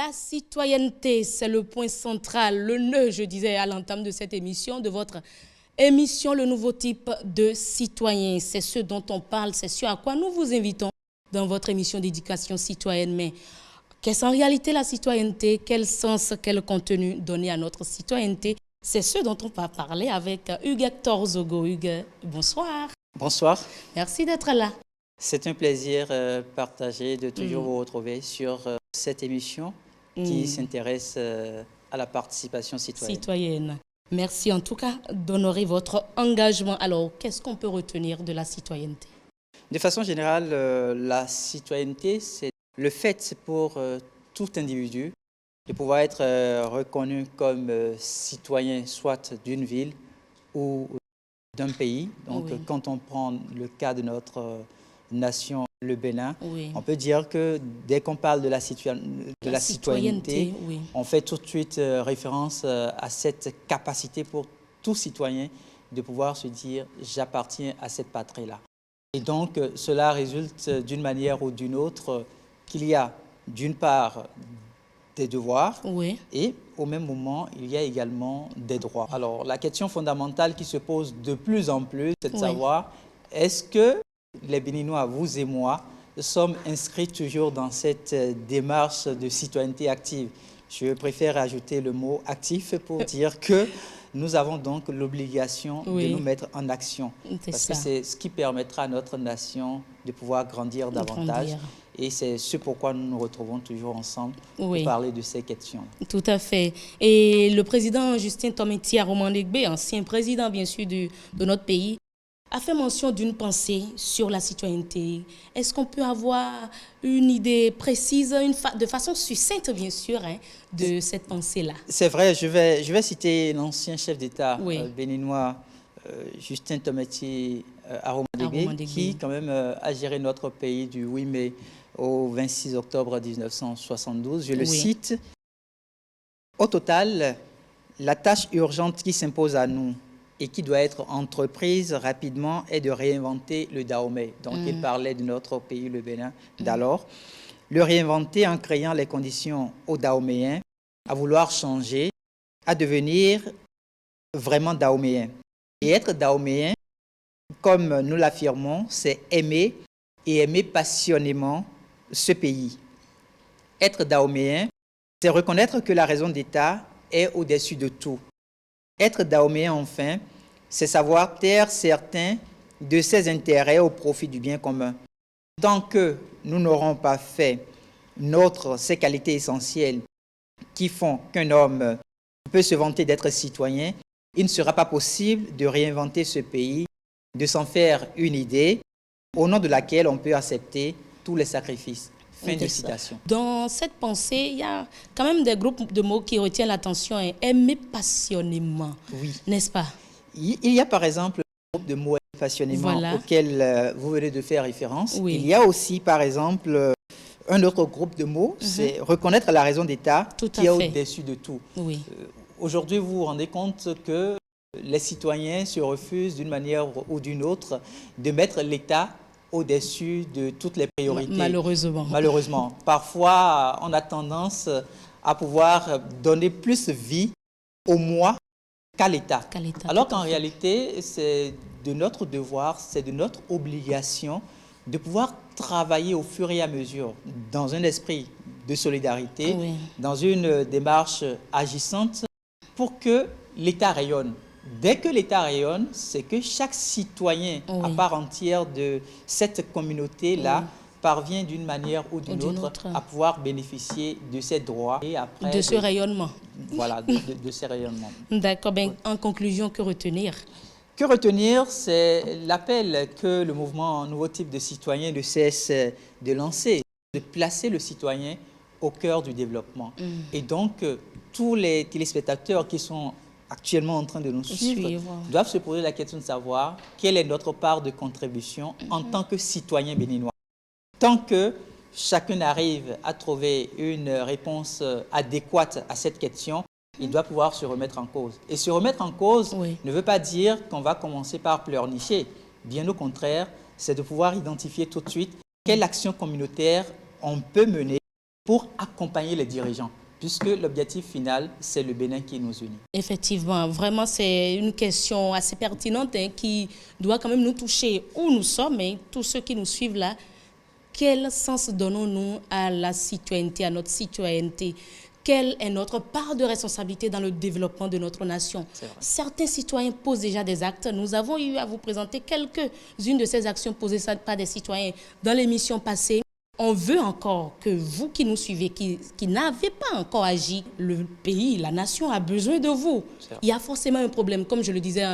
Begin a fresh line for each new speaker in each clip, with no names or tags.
La citoyenneté, c'est le point central, le nœud, je disais à l'entame de cette émission, de votre émission, le nouveau type de citoyen. C'est ce dont on parle, c'est ce à quoi nous vous invitons dans votre émission d'éducation citoyenne. Mais qu'est-ce en réalité la citoyenneté? Quel sens, quel contenu donner à notre citoyenneté? C'est ce dont on va parler avec Hugues Hector Zogo. Hugues, bonsoir.
Bonsoir.
Merci d'être là.
C'est un plaisir partagé de toujours vous retrouver sur cette émission qui s'intéresse à la participation citoyenne.
Merci en tout cas d'honorer votre engagement. Alors, qu'est-ce qu'on peut retenir de la citoyenneté?
De façon générale, la citoyenneté, c'est le fait pour tout individu de pouvoir être reconnu comme citoyen soit d'une ville ou d'un pays. Donc, quand on prend le cas de notre nation, le Bénin, on peut dire que dès qu'on parle de la citoyenneté, on fait tout de suite référence à cette capacité pour tout citoyen de pouvoir se dire « j'appartiens à cette patrie-là ». Et donc, cela résulte d'une manière ou d'une autre qu'il y a d'une part des devoirs et au même moment, il y a également des droits. Alors, la question fondamentale qui se pose de plus en plus, c'est de savoir est-ce que les Béninois, vous et moi, sommes inscrits toujours dans cette démarche de citoyenneté active. Je préfère ajouter le mot actif pour dire que nous avons donc l'obligation de nous mettre en action. Parce que c'est ce qui permettra à notre nation de pouvoir grandir davantage. Et c'est ce pourquoi nous nous retrouvons toujours ensemble pour parler de ces questions.
Tout à fait. Et le président Justin Tometi Aromandegbe, ancien président bien sûr de notre pays, a fait mention d'une pensée sur la citoyenneté. Est-ce qu'on peut avoir une idée précise, de façon succincte bien sûr, de cette pensée-là?
C'est vrai, je vais citer l'ancien chef d'État béninois, Justin Tometi Aromandegbe, qui quand même a géré notre pays du 8 mai au 26 octobre 1972. Je le cite. « Au total, la tâche urgente qui s'impose à nous et qui doit être entreprise rapidement est de réinventer le Dahomey. » Donc, il parlait de notre pays, le Bénin, d'alors. Le réinventer en créant les conditions aux Dahoméens à vouloir changer, à devenir vraiment Dahoméens. Et être Dahoméen, comme nous l'affirmons, c'est aimer et aimer passionnément ce pays. Être Dahoméen, c'est reconnaître que la raison d'État est au-dessus de tout. Être Dahoméen, enfin, c'est savoir taire certains de ses intérêts au profit du bien commun. Tant que nous n'aurons pas fait ces qualités essentielles qui font qu'un homme peut se vanter d'être citoyen, il ne sera pas possible de réinventer ce pays, de s'en faire une idée au nom de laquelle on peut accepter tous les sacrifices. Fin de citation.
Dans cette pensée, il y a quand même des groupes de mots qui retiennent l'attention. Aimer passionnément, n'est-ce pas?
Il y a par exemple le groupe de mots passionnément auquel vous venez de faire référence. Il y a aussi par exemple un autre groupe de mots, c'est reconnaître la raison d'État qui est au-dessus de tout. Aujourd'hui, vous vous rendez compte que les citoyens se refusent d'une manière ou d'une autre de mettre l'État au-dessus de toutes les priorités.
Malheureusement.
Malheureusement. Parfois, on a tendance à pouvoir donner plus vie au moi qu'à l'État. Alors qu'en réalité, c'est de notre devoir, c'est de notre obligation de pouvoir travailler au fur et à mesure dans un esprit de solidarité, dans une démarche agissante pour que l'État rayonne. Dès que l'État rayonne, c'est que chaque citoyen à part entière de cette communauté-là parvient d'une manière ou d'une autre à pouvoir bénéficier de ses droits. Et après,
de ce rayonnement.
Voilà, de ces rayonnements.
D'accord. En conclusion, que retenir?
Que retenir, c'est l'appel que le mouvement Nouveau Type de Citoyen ne cesse de lancer, de placer le citoyen au cœur du développement. Et donc, tous les téléspectateurs qui sont actuellement en train de nous suivre doivent se poser la question de savoir quelle est notre part de contribution en tant que citoyen béninois. Tant que chacun arrive à trouver une réponse adéquate à cette question, il doit pouvoir se remettre en cause. Et se remettre en cause ne veut pas dire qu'on va commencer par pleurnicher. Bien au contraire, c'est de pouvoir identifier tout de suite quelle action communautaire on peut mener pour accompagner les dirigeants, puisque l'objectif final, c'est le Bénin qui nous unit.
Effectivement, vraiment, c'est une question assez pertinente qui doit quand même nous toucher où nous sommes, et tous ceux qui nous suivent là. Quel sens donnons-nous à la citoyenneté, à notre citoyenneté? Quelle est notre part de responsabilité dans le développement de notre nation? Certains citoyens posent déjà des actes. Nous avons eu à vous présenter quelques-unes de ces actions posées par des citoyens dans l'émission passée. On veut encore que vous qui nous suivez, qui n'avez pas encore agi, le pays, la nation a besoin de vous. Il y a forcément un problème, comme je le disais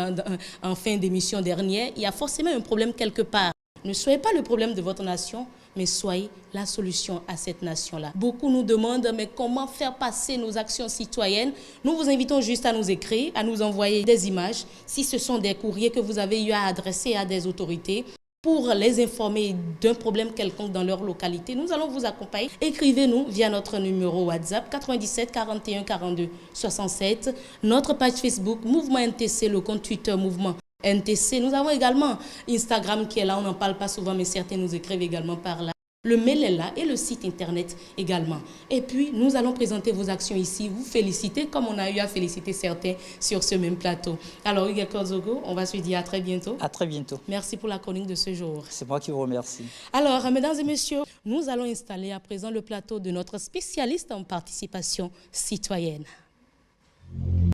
en fin d'émission dernière, il y a forcément un problème quelque part. Ne soyez pas le problème de votre nation, mais soyez la solution à cette nation-là. Beaucoup nous demandent, mais comment faire passer nos actions citoyennes? Nous vous invitons juste à nous écrire, à nous envoyer des images, si ce sont des courriers que vous avez eu à adresser à des autorités, pour les informer d'un problème quelconque dans leur localité. Nous allons vous accompagner. Écrivez-nous via notre numéro WhatsApp 97 41 42 67, notre page Facebook Mouvement NTC, le compte Twitter Mouvement NTC. Nous avons également Instagram qui est là, on n'en parle pas souvent, mais certains nous écrivent également par là. Le mail est là et le site internet également. Et puis, nous allons présenter vos actions ici, vous féliciter comme on a eu à féliciter certains sur ce même plateau. Alors, Hugues Korzogo, on va se dire à très bientôt.
À très bientôt.
Merci pour la chronique de ce jour.
C'est moi qui vous remercie.
Alors, mesdames et messieurs, nous allons installer à présent le plateau de notre spécialiste en participation citoyenne.